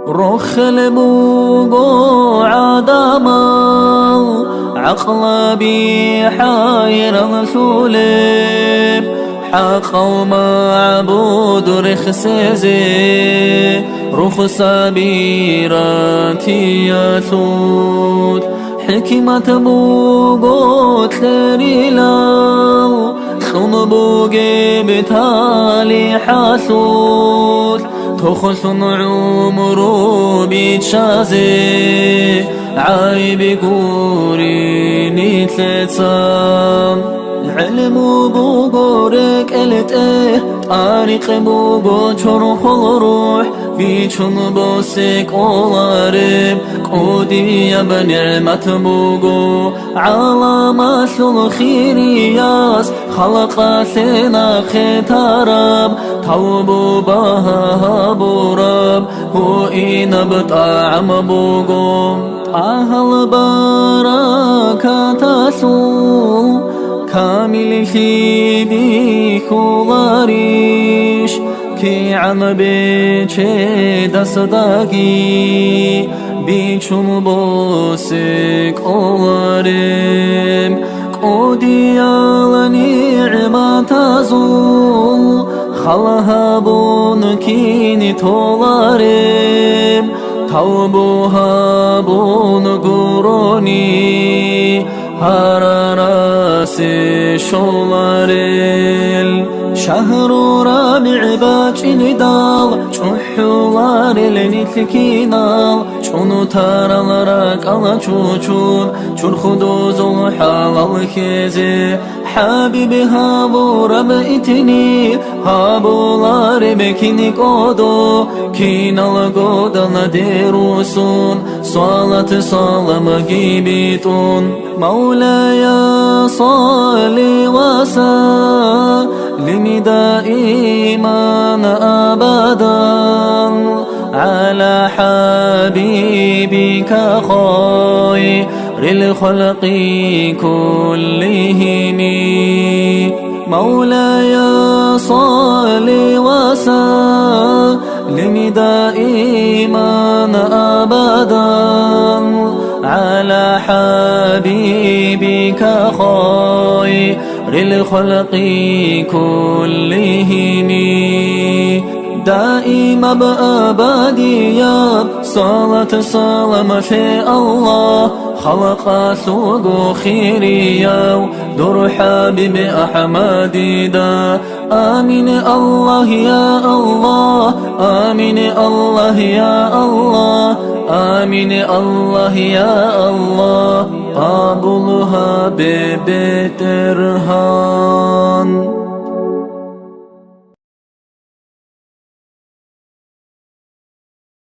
رخل بوقو عدما عقل بي حاير رسولي حقا معبود رخسيزي رخص بيراتي يثود حكمة بوقوت لريلا خم بوقي بتالي حاسود تخصن عمرو بيتشازي عايب قوريني تلتسام علم بوغورك الته طريق بوغو چرخ الروح بيچون بوسك اوارم قودي بنعمت بوغو علامات الخيرياس خلق سنا خترب توبو بها برب هو إن بطعم بوغو أهل بركة سو كامل في خلاريش كي عم بيچه دستاقي بيچون بوسك أوارم قودي على نعمة زول خلها بونكيني تولارم توبوها بون قروني هراراسي شولاريل شهر رابع باچini dal çuhular elnitkinal çunu taralara kala çuçun çurxuduzul halal kezi habibi havura beitini habular bekini kodo kinal godana derusun salat salama gibitun Mevlaya salli ve سلم دائما أبدا على حبيبك خير الخلق كلهم مولاي صل وسلم دائما أبدا على حبيبك خير الخلق كلهم دائما بأبديا صلاة سلام في الله خلق سوق خيريا دور حبيب أحمد دا آمين الله يا الله آمين الله يا الله آمين الله يا الله قابلها ببترهان